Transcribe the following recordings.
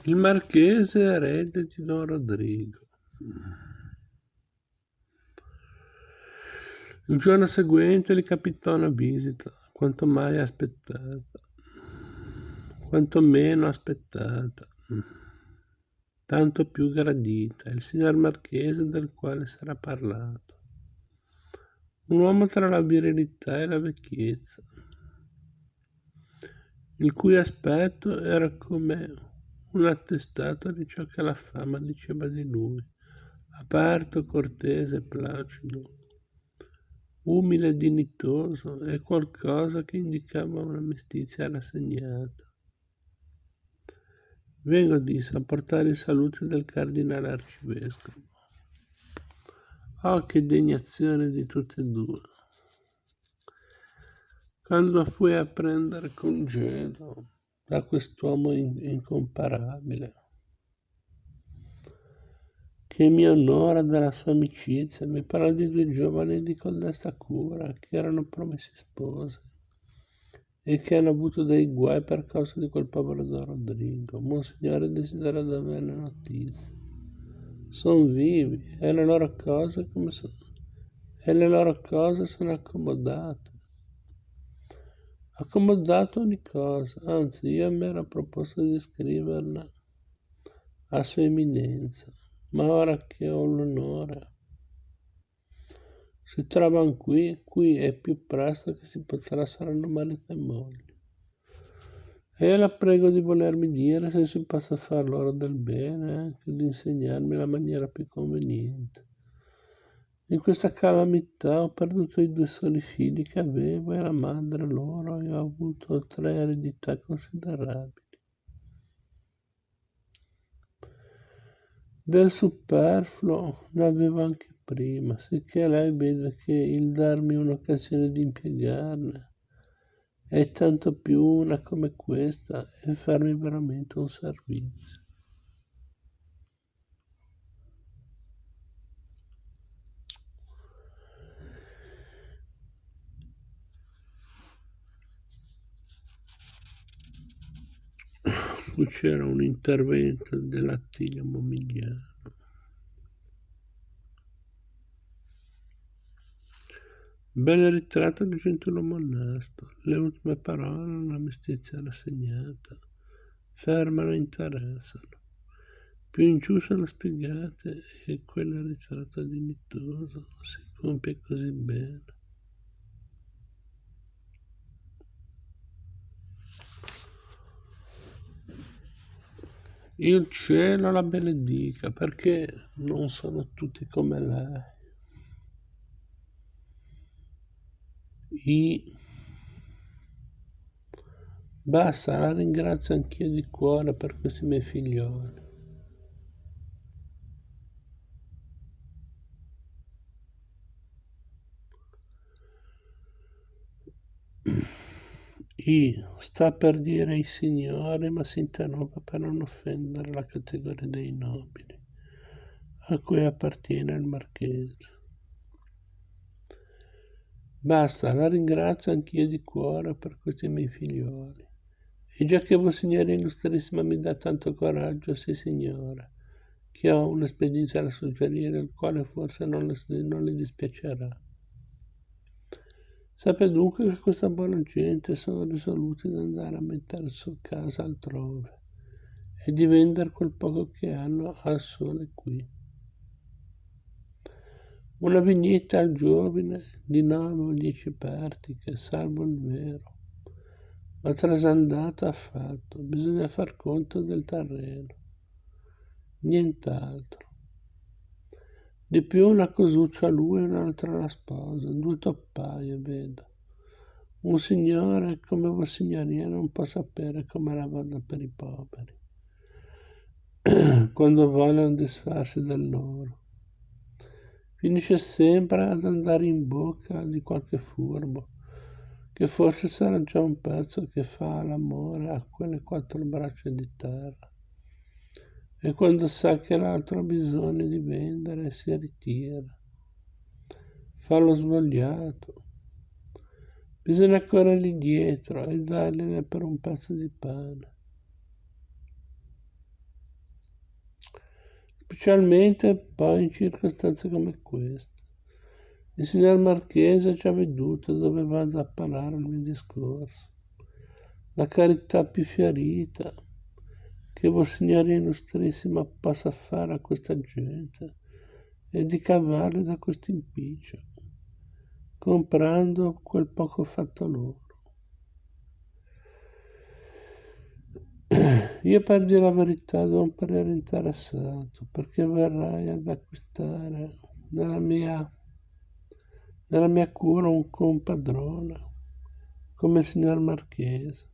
Il marchese erede di Don Rodrigo. Il giorno seguente gli capitò una visita, quanto mai aspettata, quanto meno aspettata, tanto più gradita, il signor marchese del quale s'era parlato. Un uomo tra la virilità e la vecchiezza, il cui aspetto era come un attestato di ciò che la fama diceva di lui, aperto, cortese, placido, umile e dignitoso, e qualcosa che indicava una mestizia rassegnata. Vengo, disse, a portare i saluti del cardinale arcivescovo. Oh, che degnazione di tutti e due! Quando fui a prendere congedo da quest'uomo incomparabile, che mi onora della sua amicizia, mi parlò di due giovani di codesta cura che erano promessi sposi e che hanno avuto dei guai per causa di quel povero Don Rodrigo. Monsignore desidera averne notizie. Sono vivi e le loro cose sono accomodate. Accomodato ogni cosa, anzi io mi ero proposto di scriverne a Sua Eminenza, ma ora che ho l'onore si trovano qui e più presto che si potrà saranno marito e moglie. E io la prego di volermi dire se si possa far loro del bene e anche di insegnarmi la maniera più conveniente. In questa calamità ho perduto i due soli figli che avevo e la madre loro e ho avuto 3 eredità considerabili. Del superfluo ne avevo anche prima, sicché lei vede che il darmi un'occasione di impiegarne è tanto più una come questa e farmi veramente un servizio. Qui c'era un intervento dell'Attilio Momigliano. Bel ritratto di gentiluomo onesto, le ultime parole, una mestizia rassegnata, fermano e interessano. Più in giù sono spiegate e quel ritratto dignitoso si compie così bene. Il cielo la benedica, perché non sono tutti come lei. Basta, la ringrazio anch'io di cuore per questi miei figlioli. Sta per dire i signori, ma si interrompe per non offendere la categoria dei nobili, a cui appartiene il marchese. Basta, la ringrazio anch'io di cuore per questi miei figlioli. E già che Vossignoria Illustrissima mi dà tanto coraggio, sì signora, che ho un espediente da suggerire, il quale forse non le dispiacerà. Sappia dunque che questa buona gente sono risoluti ad andare a mettere su casa altrove e di vendere quel poco che hanno al sole qui. Una vignetta al giovine di 9 o 10 pertiche, salvo il vero, ma trasandata affatto, bisogna far conto del terreno, nient'altro. Di più una cosuccia a lui e un'altra alla sposa, 2 toppaie, vedo. Un signore come Vossignoria non può sapere come la vada per i poveri, quando vogliono disfarsi del loro. Finisce sempre ad andare in bocca di qualche furbo, che forse sarà già un pezzo che fa l'amore a quelle 4 braccia di terra. E quando sa che l'altro ha bisogno di vendere, si ritira. Fa lo svogliato. Bisogna corrergli dietro e dargliene per un pezzo di pane. specialmente poi in circostanze come queste. Il signor Marchese ha già veduto dove vado a parare il mio discorso. La carità più fiorita che Vossignoria Illustrissima possa fare a questa gente è di cavarli da questo impiccio, comprando quel poco fatto loro. Io, per dire la verità, devo un parere interessato, perché verrai ad acquistare nella mia cura un compadrone, come il signor Marchese.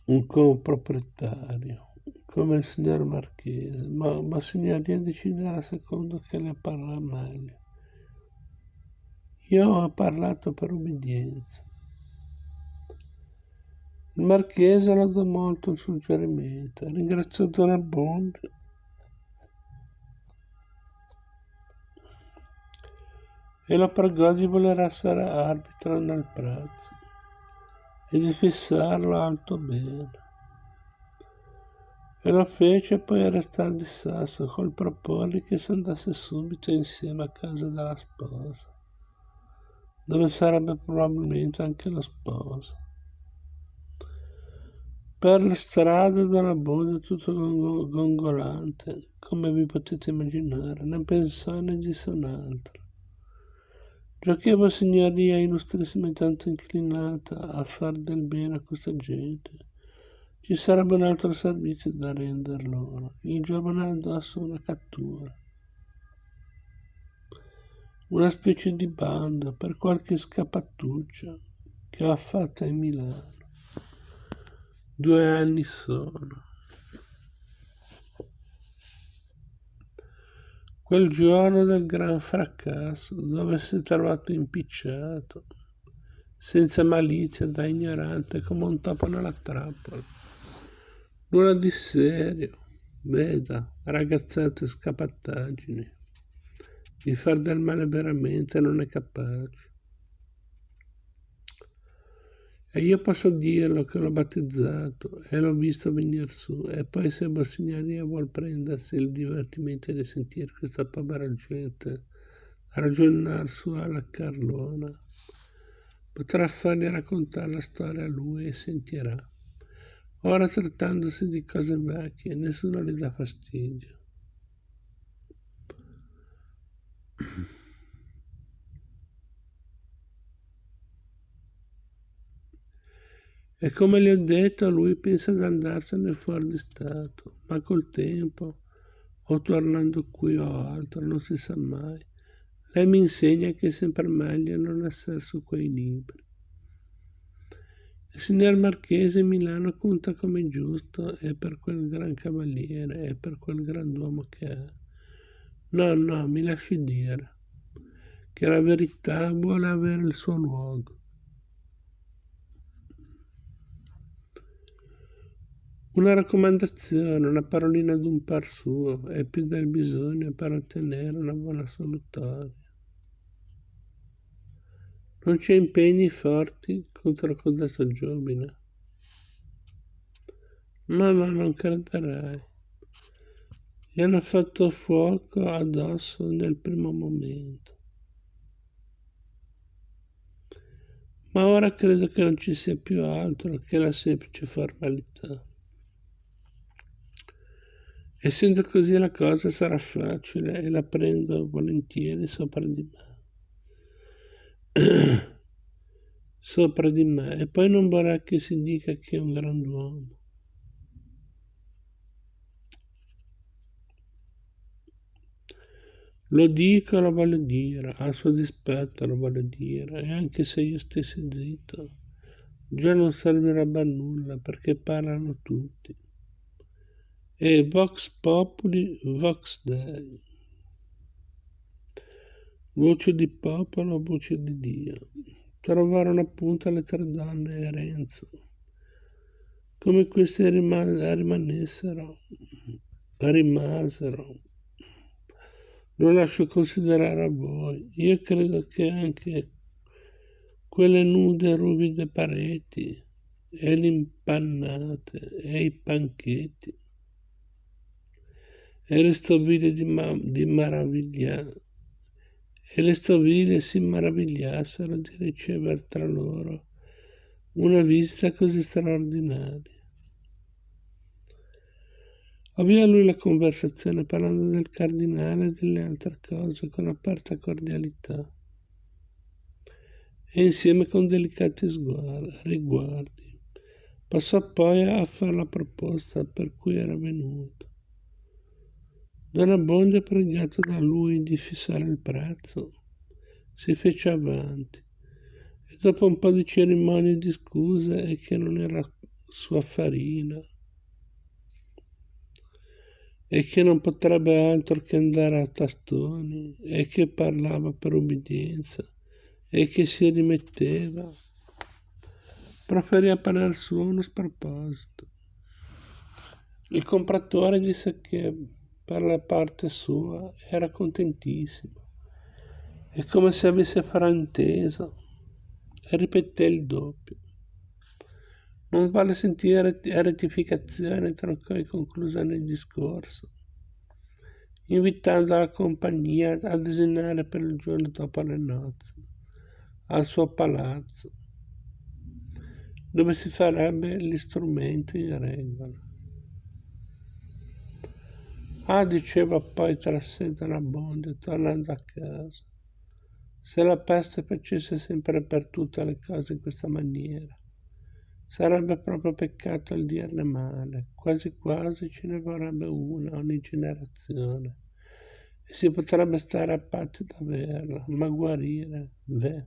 Un comproprietario, come il signor Marchese, ma signoria deciderà secondo che le parla meglio. Io ho parlato per obbedienza. Il Marchese lodò molto il suggerimento, ringraziò Don Abbondio e lo pregò di voler essere arbitro nel prezzo e di fissarlo alto bene. E lo fece poi arrestare di sasso col proporgli che si andasse subito insieme a casa della sposa, dove sarebbe probabilmente anche lo sposo. Per le strade della Bolla tutto gongolante, come vi potete immaginare, né pensò né disse un altro. Giacché Vossignoria Illustrissima è tanto inclinata a far del bene a questa gente, ci sarebbe un altro servizio da render loro. Il giovane addosso una cattura, una specie di banda per qualche scappatuccia che ha fatta in Milano. 2 anni sono. Quel giorno del gran fracasso, dove si è trovato impicciato, senza malizia, da ignorante, come un topo nella trappola. Nulla di serio, veda, ragazzate scappataggini. Di far del male veramente non è capace. E io posso dirlo che l'ho battezzato e l'ho visto venire su, e poi se Vossignoria vuol prendersi il divertimento di sentire questa povera gente ragionare su alla Carlona, potrà fargli raccontare la storia a lui e sentirà. Ora, trattandosi di cose vecchie, nessuno gli dà fastidio. E come le ho detto, lui pensa ad andarsene fuori di stato, ma col tempo, o tornando qui o altro, non si sa mai. Lei mi insegna che è sempre meglio non essere su quei libri. Il signor Marchese Milano conta come giusto e per quel gran cavaliere e per quel grand'uomo che è. No, mi lasci dire che la verità vuole avere il suo luogo. Una raccomandazione, una parolina d'un par suo è più del bisogno per ottenere una buona salutare. Non c'è impegni forti contro codesto giovine. No, non crederai. Gli hanno fatto fuoco addosso nel primo momento. Ma ora credo che non ci sia più altro che la semplice formalità. Essendo così la cosa sarà facile e la prendo volentieri sopra di me. Sopra di me, e poi non vorrà che si dica che è un grand'uomo. Lo dico, lo voglio dire, a suo dispetto lo voglio dire, e anche se io stessi zitto, già non servirebbe a nulla, perché parlano tutti. E vox populi, vox Dei. Voce di popolo, voce di Dio. Trovarono appunto le 3 donne e Renzo. Come queste rimasero. Lo lascio considerare a voi. Io credo che anche quelle nude e ruvide pareti e le impannate e i panchetti e le stoviglie di maraviglia e le stoviglie si maravigliassero di ricevere tra loro una visita così straordinaria. Avviò lui la conversazione parlando del cardinale e delle altre cose con aperta cordialità e insieme con delicati riguardi. Passò poi a fare la proposta per cui era venuto. Don Abbondio, pregato da lui di fissare il prezzo, si fece avanti e dopo un po' di cerimonie e di scuse e che non era sua farina e che non potrebbe altro che andare a tastoni e che parlava per ubbidienza e che si rimetteva, preferì a parer suo uno sproposito. Il compratore disse che per la parte sua era contentissimo e come se avesse frainteso e ripeté il doppio. Non vale sentire rettificazione, troncò e conclusione il discorso, invitando la compagnia a desinare per il giorno dopo le nozze al suo palazzo, dove si farebbe l'istrumento in regola. Ah, diceva poi tra sé Don Abbondio, tornando a casa, se la peste facesse sempre per tutte le cose in questa maniera, sarebbe proprio peccato il dirne male, quasi quasi ce ne vorrebbe una ogni generazione e si potrebbe stare a patti ad averla, ma guarire, beh.